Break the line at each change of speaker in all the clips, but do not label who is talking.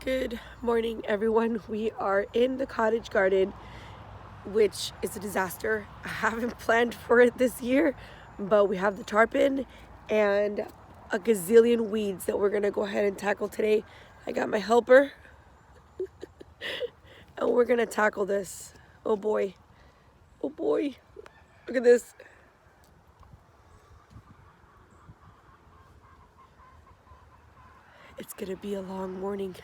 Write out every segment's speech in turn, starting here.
Good morning, everyone. We are in the cottage garden, which is a disaster. I haven't planned for it this year, but we have the tarpon and a gazillion weeds that we're gonna go ahead and tackle today. I got my helper, and we're gonna tackle this. Oh boy, oh boy, look at this. It's gonna be a long morning.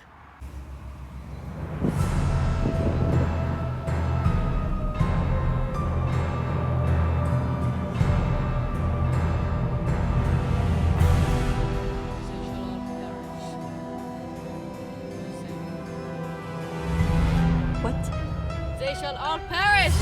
What?
They shall all perish!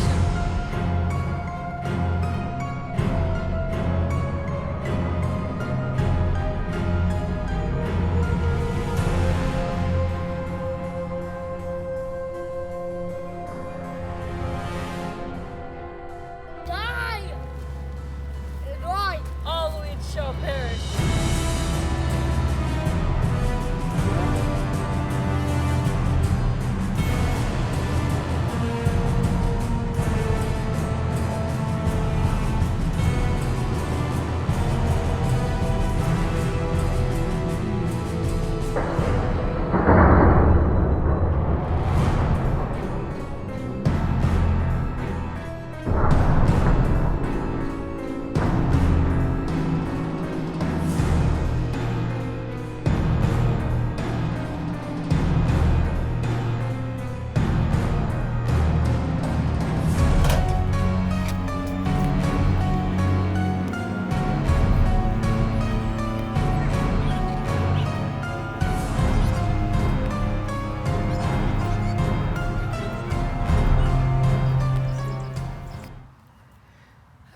Die! Die! All weeds shall perish.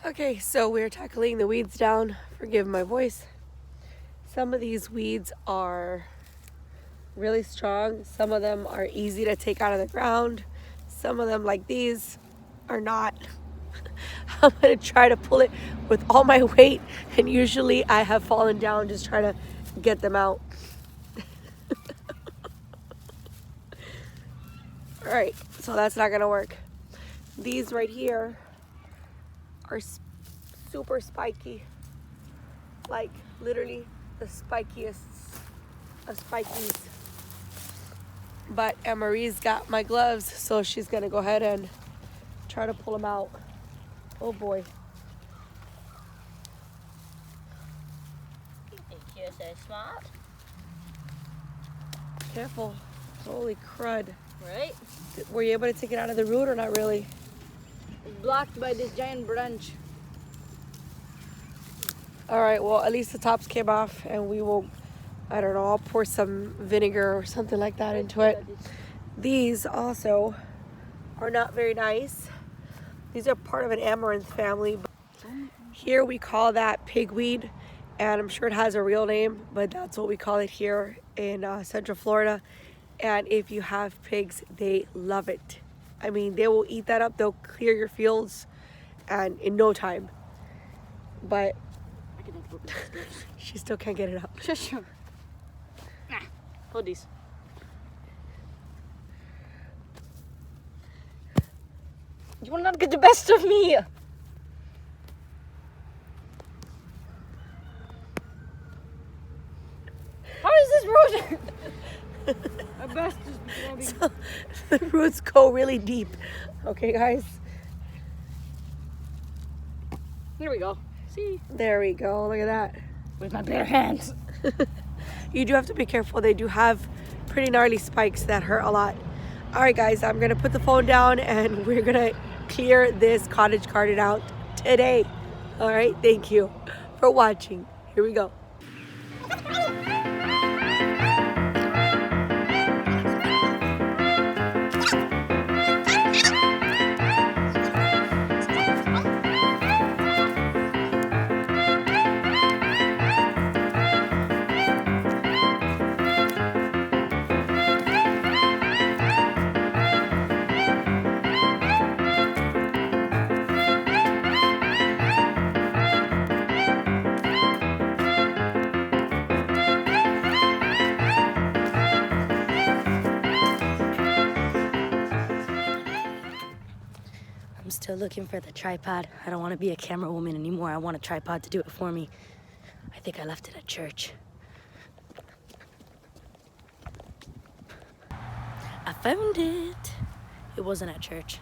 Okay, so we're tackling the weeds down. Forgive my voice. Some of these weeds are really strong. Some of them are easy to take out of the ground. Some of them, like these, are not. I'm gonna try to pull it with all my weight, and usually I have fallen down just trying to get them out. All right, so that's not gonna work. These right here are super spiky, like literally the spikiest of spikies. But Anne-Marie's got my gloves, so she's gonna go ahead and try to pull them out. Oh boy.
You think you're so smart?
Careful. Holy crud.
Right?
Were you able to take it out of the root or not really?
It's blocked by this giant branch.
All right, well, at least the tops came off, and we will, I don't know, I'll pour some vinegar or something like that into it. These also are not very nice. These are part of an amaranth family. Here we call that pigweed, and I'm sure it has a real name, but that's what we call it here in Central Florida. And if you have pigs, they love it. I mean, they will eat that up. They'll clear your fields and in no time. But she still can't get it up.
Shush. Nah, hold these. You will not get the best of me. How is this road? My best is
So, the roots go really deep. Okay, guys?
Here we go. See?
There we go. Look at that.
With my bare hands.
You do have to be careful. They do have pretty gnarly spikes that hurt a lot. All right, guys, I'm going to put the phone down and we're going to clear this cottage garden out today. All right, thank you for watching. Here we go.
also looking for the tripod. I don't want to be a camera woman anymore. I want a tripod to do it for me. I think I left it at church. I found it. It wasn't at church.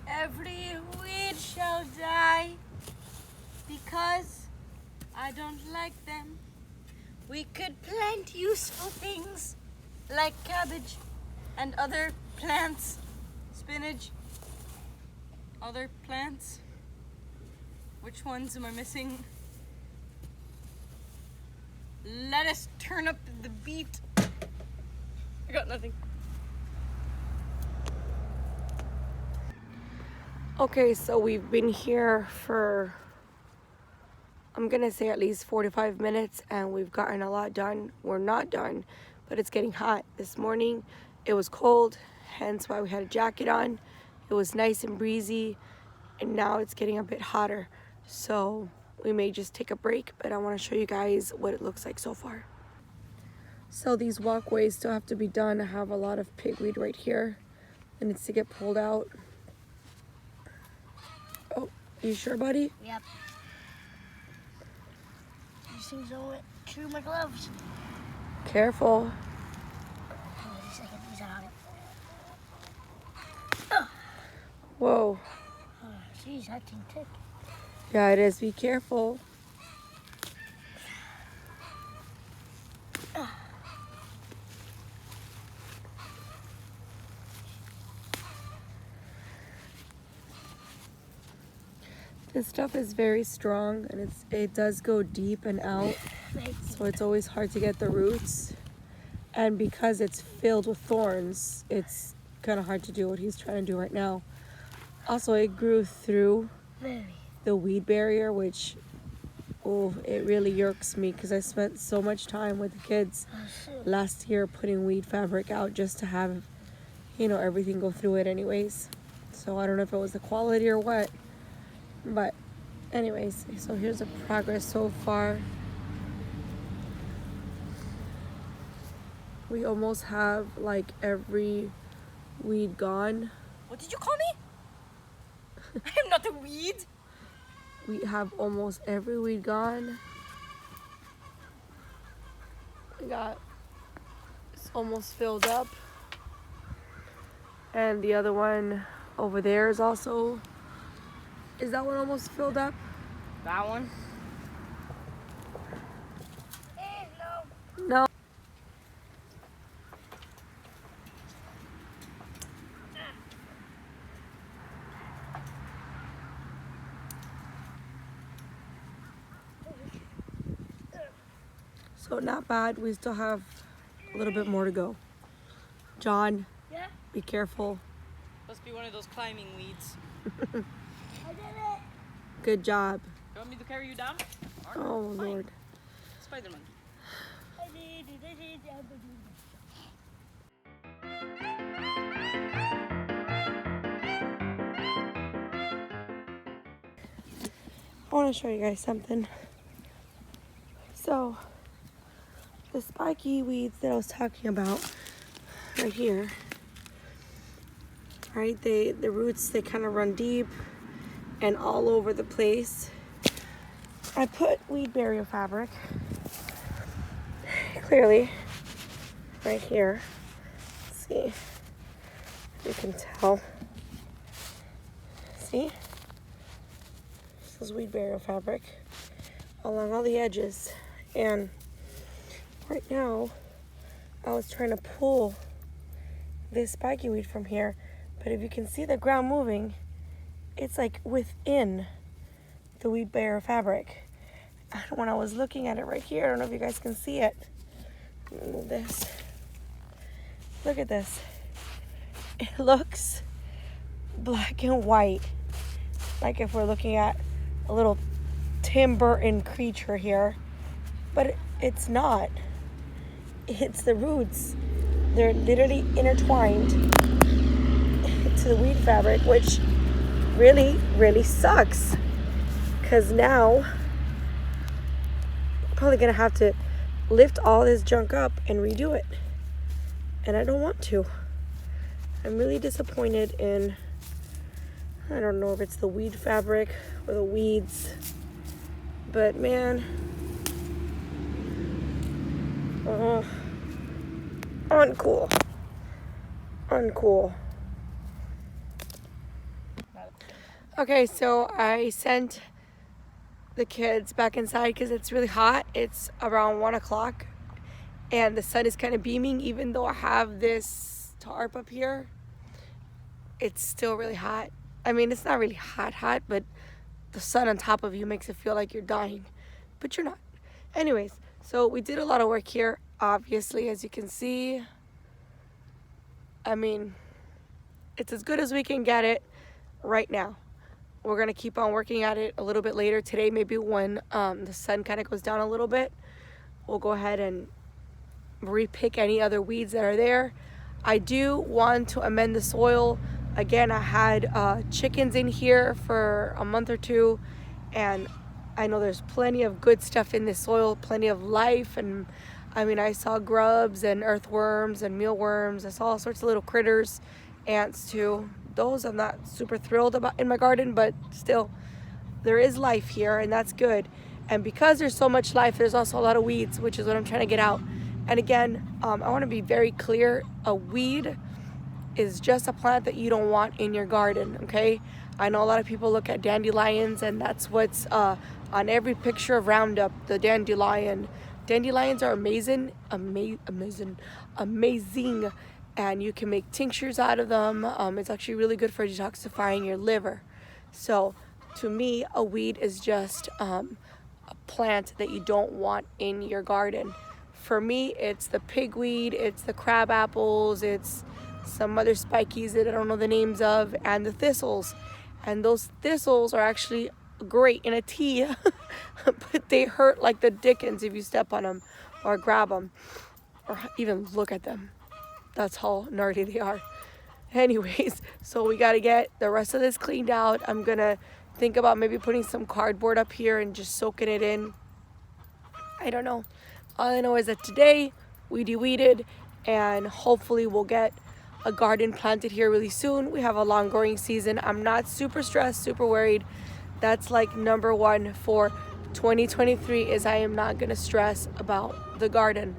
Every weed shall die because I don't like them. We could plant useful things like cabbage and other plants, spinach, other plants. Which ones am I missing? Lettuce, turnip, the beet. I got nothing.
Okay, so we've been here for, I'm gonna say at least 45 minutes, and we've gotten a lot done. We're not done, but it's getting hot. This morning it was cold, hence why we had a jacket on. It was nice and breezy, and now it's getting a bit hotter. So we may just take a break, but I want to show you guys what it looks like so far. So these walkways still have to be done. I have a lot of pigweed right here. It needs to get pulled out. Oh, you sure, buddy?
Yep. These things don't went through my gloves.
Careful.
Hang on a second, these are out.
Whoa.
Oh, jeez, that thing thick.
Yeah, it is. Be careful. This stuff is very strong, and it does go deep and out, so it's always hard to get the roots. And because it's filled with thorns, it's kind of hard to do what he's trying to do right now. Also, it grew through
Very.
the weed barrier, which, oh, it really irks me because I spent so much time with the kids last year putting weed fabric out just to have, everything go through it anyways. So I don't know if it was the quality or what. But anyways, so here's the progress so far. We almost have like every weed gone.
What did you call me? I am not a weed.
We have almost every weed gone. It's almost filled up. And the other one over there is also, is that one almost filled up?
That one?
No. So not bad. We still have a little bit more to go. John,
Yeah?
be careful.
Must be one of those climbing weeds.
I did it.
Good job.
You want me to carry you down?
Oh,
Fine.
Lord.
Spider-Man.
I did it.
I want to show you guys something. So, the spiky weeds that I was talking about right here, right? The roots, they kind of run deep and all over the place. I put weed barrier fabric clearly right here. Let's see if you can tell. See? This is weed barrier fabric along all the edges. And right now, I was trying to pull this spiky weed from here, but if you can see the ground moving, it's like within the weed barrier fabric. And when I was looking at it right here, I don't know if you guys can see it. Let me move this. Look at this. It looks black and white, like if we're looking at a little Tim Burton creature here, but it's not. It's the roots. They're literally intertwined to the weed fabric, which really, really sucks. Because now, I'm probably going to have to lift all this junk up and redo it. And I don't want to. I'm really disappointed in, I don't know if it's the weed fabric or the weeds, but man, uncool. Okay, so I sent the kids back inside because it's really hot. It's around 1 o'clock and the sun is kind of beaming. Even though I have this tarp up here, it's still really hot. I mean, it's not really hot, but the sun on top of you makes it feel like you're dying, but you're not. Anyways, so we did a lot of work here, obviously, as you can see. I mean, it's as good as we can get it right now. We're going to keep on working at it a little bit later today, maybe when the sun kind of goes down a little bit. We'll go ahead and repick any other weeds that are there. I do want to amend the soil. Again, I had chickens in here for a month or two, and I know there's plenty of good stuff in this soil, plenty of life. And I mean, I saw grubs and earthworms and mealworms. I saw all sorts of little critters, ants too. Those I'm not super thrilled about in my garden, but still, there is life here, and that's good. And because there's so much life, there's also a lot of weeds, which is what I'm trying to get out. And again, I want to be very clear. A weed is just a plant that you don't want in your garden, okay? I know a lot of people look at dandelions, and that's what's on every picture of Roundup, the dandelion. Dandelions are amazing, and you can make tinctures out of them. It's actually really good for detoxifying your liver. So to me, a weed is just a plant that you don't want in your garden. For me, it's the pigweed, it's the crab apples, it's some other spikies that I don't know the names of, and the thistles. And those thistles are actually great in a tea, but they hurt like the dickens if you step on them or grab them or even look at them. That's how gnarly they are. Anyways, so we got to get the rest of this cleaned out. I'm going to think about maybe putting some cardboard up here and just soaking it in. I don't know. All I know is that today we de-weeded, and hopefully we'll get a garden planted here really soon. We have a long growing season. I'm not super stressed, super worried. That's like number one for 2023 is I am not going to stress about the garden.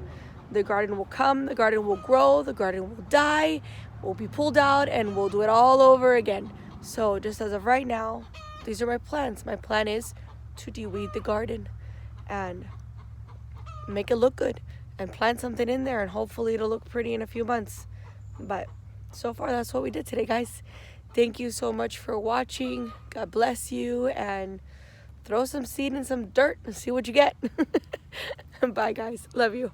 The garden will come, the garden will grow, the garden will die, will be pulled out, and we'll do it all over again. So just as of right now, these are my plans. My plan is to de-weed the garden and make it look good and plant something in there, and hopefully it'll look pretty in a few months. But so far, that's what we did today, guys. Thank you so much for watching. God bless you, and throw some seed in some dirt and see what you get. Bye, guys. Love you.